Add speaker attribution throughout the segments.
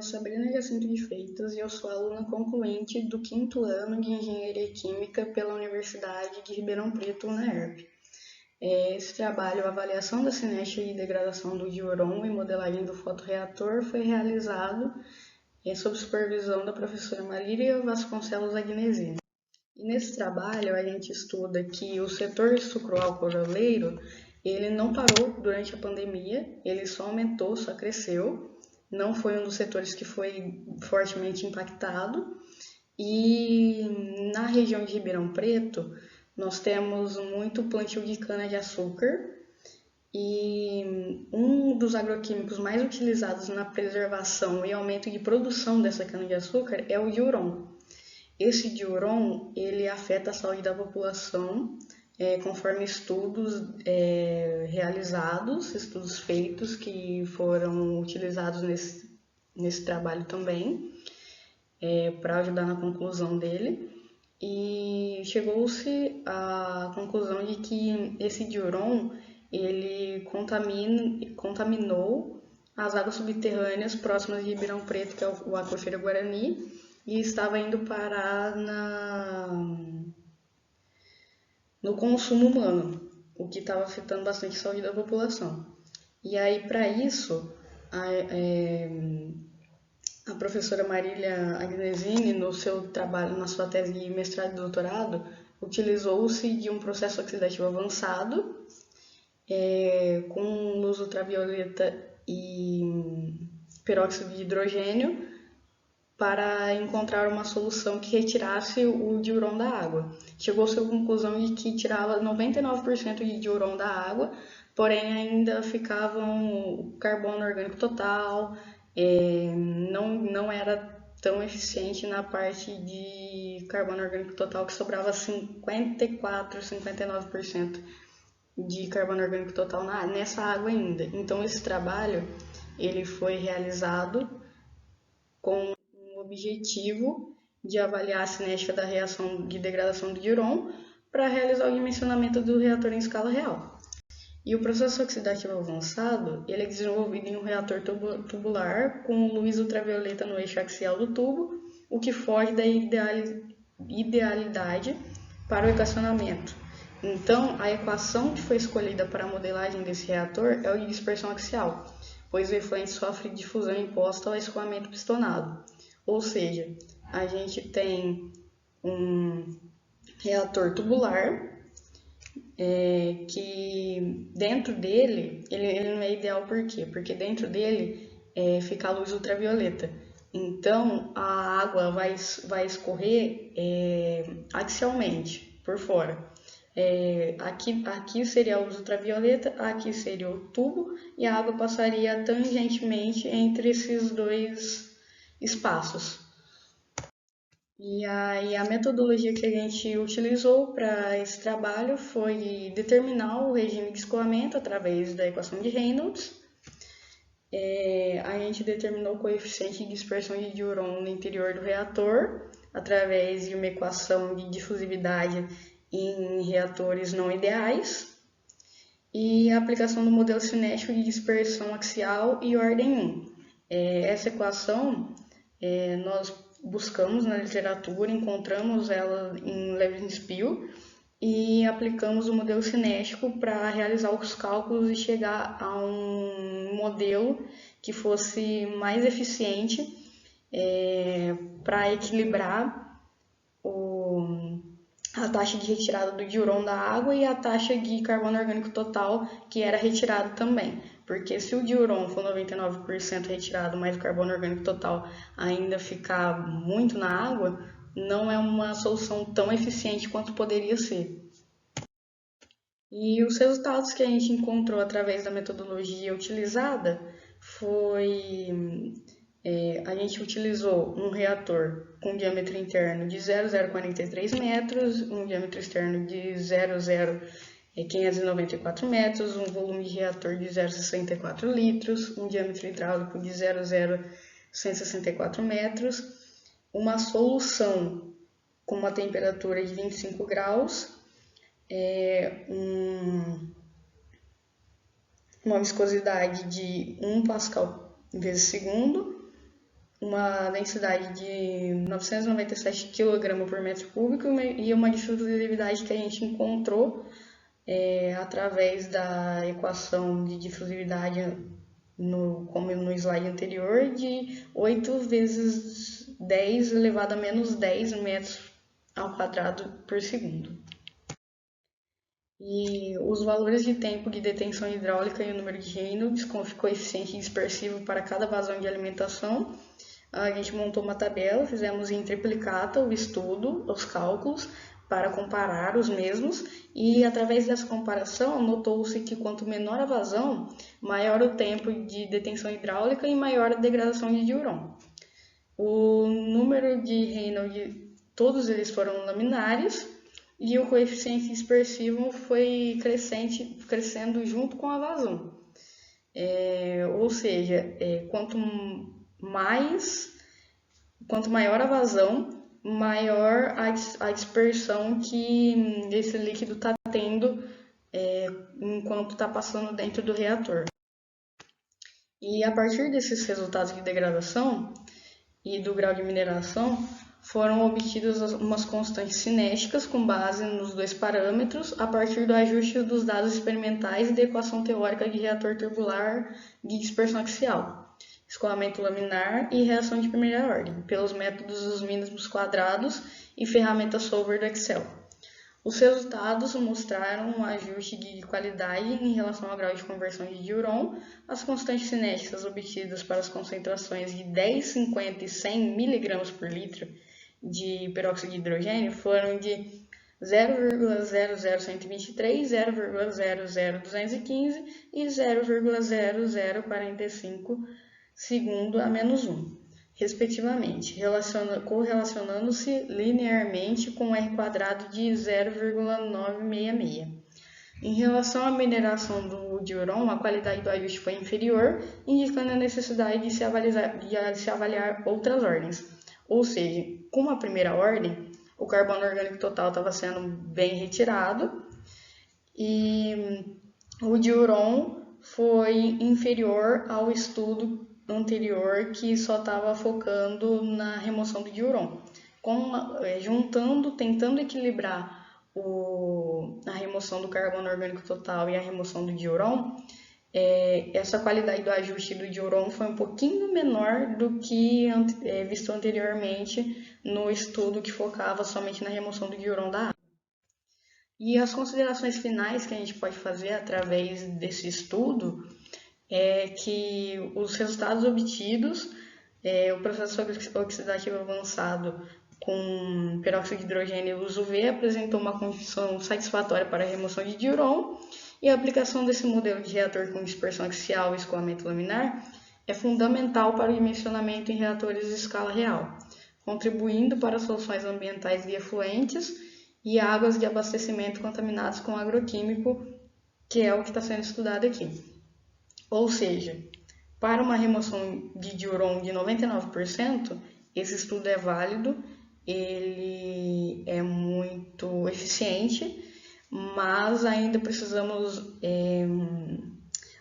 Speaker 1: Sabrina Jacinto de Freitas e eu sou aluna concluinte do 5º ano de Engenharia Química pela Universidade de Ribeirão Preto, UNERP. Esse trabalho, avaliação da cinética e degradação do diuron e modelagem do fotorreator, foi realizado sob supervisão da professora Malíria Vasconcelos Agnesini. E nesse trabalho a gente estuda que o setor sucroalcooleiro ele não parou durante a pandemia, ele só aumentou, só cresceu. Não foi um dos setores que foi fortemente impactado. E na região de Ribeirão Preto, nós temos muito plantio de cana-de-açúcar e um dos agroquímicos mais utilizados na preservação e aumento de produção dessa cana-de-açúcar é o diuron. Esse diuron, ele afeta a saúde da população, conforme estudos realizados, estudos feitos que foram utilizados nesse trabalho também, para ajudar na conclusão dele. E chegou-se à conclusão de que esse diuron, ele contaminou as águas subterrâneas próximas de Ribeirão Preto, que é o aquífero Guarani, e estava indo parar no consumo humano, o que estava afetando bastante a saúde da população. E aí, para isso, a professora Marília Agnesini, no seu trabalho, na sua tese de mestrado e doutorado, utilizou-se de um processo oxidativo avançado, com luz ultravioleta e peróxido de hidrogênio, para encontrar uma solução que retirasse o diuron da água. Chegou-se à conclusão de que tirava 99% de diuron da água, porém ainda ficava o carbono orgânico total, não era tão eficiente na parte de carbono orgânico total, que sobrava 54, 59% de carbono orgânico total nessa água ainda. Então esse trabalho ele foi realizado com o objetivo de avaliar a cinética da reação de degradação do diuron para realizar o dimensionamento do reator em escala real. E o processo oxidativo avançado ele é desenvolvido em um reator tubular com luz ultravioleta no eixo axial do tubo, o que foge da idealidade para o equacionamento. Então, a equação que foi escolhida para a modelagem desse reator é o de dispersão axial, pois o efluente sofre difusão imposta ao escoamento pistonado. Ou seja, a gente tem um reator tubular que dentro dele, ele não é ideal por quê? Porque dentro dele fica a luz ultravioleta. Então, a água vai escorrer axialmente, por fora. Aqui seria a luz ultravioleta, aqui seria o tubo, e a água passaria tangentemente entre esses dois espaços. E aí a metodologia que a gente utilizou para esse trabalho foi determinar o regime de escoamento através da equação de Reynolds. A gente determinou o coeficiente de dispersão de diuron no interior do reator através de uma equação de difusividade em reatores não ideais e a aplicação do modelo cinético de dispersão axial e ordem 1. Essa equação nós buscamos na literatura, encontramos ela em Levenspiel e aplicamos o modelo cinético para realizar os cálculos e chegar a um modelo que fosse mais eficiente para equilibrar a taxa de retirada do diuron da água e a taxa de carbono orgânico total que era retirado também. Porque se o diuron for 99% retirado, mas o carbono orgânico total ainda ficar muito na água, não é uma solução tão eficiente quanto poderia ser. E os resultados que a gente encontrou através da metodologia utilizada foi... a gente utilizou um reator com diâmetro interno de 0,043 metros, um diâmetro externo de 0,594 metros, um volume de reator de 0,64 litros, um diâmetro hidráulico de 0,164 metros, uma solução com uma temperatura de 25 graus, uma viscosidade de 1 pascal vezes segundo, uma densidade de 997 kg por metro cúbico e uma difusividade que a gente encontrou através da equação de difusividade, como no slide anterior, de 8 vezes 10 elevado a menos 10 metros ao quadrado por segundo. E os valores de tempo de detenção hidráulica e o número de Reynolds com coeficiente dispersivo para cada vazão de alimentação. A gente montou uma tabela, fizemos em triplicata o estudo, os cálculos, para comparar os mesmos, e através dessa comparação notou-se que quanto menor a vazão, maior o tempo de detenção hidráulica e maior a degradação de diuron. O número de Reynolds, todos eles foram laminares, e o coeficiente dispersivo foi crescendo junto com a vazão. Ou seja, quanto maior a vazão, maior a dispersão que esse líquido está tendo enquanto está passando dentro do reator. E a partir desses resultados de degradação e do grau de mineração, foram obtidas umas constantes cinéticas com base nos dois parâmetros a partir do ajuste dos dados experimentais e da equação teórica de reator tubular de dispersão axial, escoamento laminar e reação de primeira ordem, pelos métodos dos mínimos quadrados e ferramenta solver do Excel. Os resultados mostraram um ajuste de qualidade em relação ao grau de conversão de diuron. As constantes cinéticas obtidas para as concentrações de 10, 50 e 100 mg por litro de peróxido de hidrogênio foram de 0,00123, 0,00215 e 0,0045 segundo a menos 1, respectivamente, correlacionando-se linearmente com o R² de 0,966. Em relação à mineração do diuron, a qualidade do ajuste foi inferior, indicando a necessidade de se avaliar outras ordens. Ou seja, com a primeira ordem, o carbono orgânico total estava sendo bem retirado e o diuron foi inferior ao estudo anterior que só estava focando na remoção do diuron. Tentando equilibrar a remoção do carbono orgânico total e a remoção do diuron, essa qualidade do ajuste do diuron foi um pouquinho menor do que visto anteriormente no estudo que focava somente na remoção do diuron da água. E as considerações finais que a gente pode fazer através desse estudo é que os resultados obtidos, o processo oxidativo avançado com peróxido de hidrogênio e uso UV apresentou uma condição satisfatória para a remoção de diuron, e a aplicação desse modelo de reator com dispersão axial e escoamento laminar é fundamental para o dimensionamento em reatores de escala real, contribuindo para soluções ambientais de efluentes e águas de abastecimento contaminadas com agroquímico, que é o que está sendo estudado aqui. Ou seja, para uma remoção de diuron de 99%, esse estudo é válido, ele é muito eficiente, mas ainda precisamos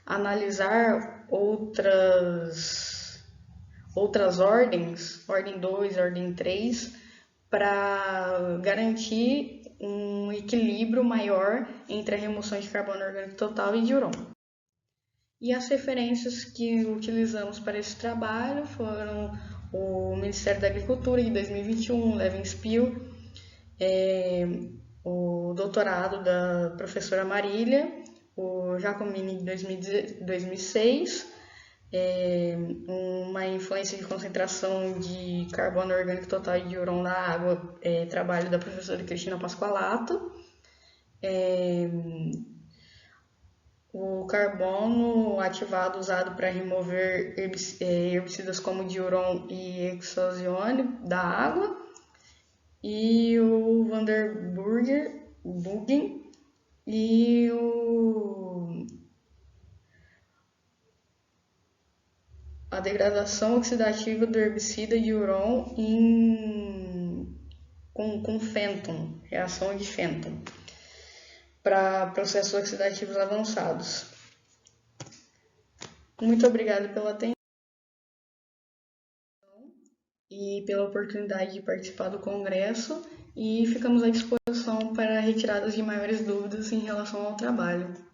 Speaker 1: analisar outras ordens, ordem 2, ordem 3, para garantir um equilíbrio maior entre a remoção de carbono orgânico total e diuron. E as referências que utilizamos para esse trabalho foram o Ministério da Agricultura de 2021, Levin Spiel, o doutorado da professora Marília, o Giacomini de 2006, uma influência de concentração de carbono orgânico total e diuron na água, trabalho da professora Cristina Pasqualato, o carbono ativado usado para remover herbicidas como diuron e hexazione da água, e o Van der Buggen e a degradação oxidativa do herbicida diuron com Fenton, reação de Fenton, para processos oxidativos avançados. Muito obrigada pela atenção. e pela oportunidade de participar do congresso e ficamos à disposição para retiradas de maiores dúvidas em relação ao trabalho.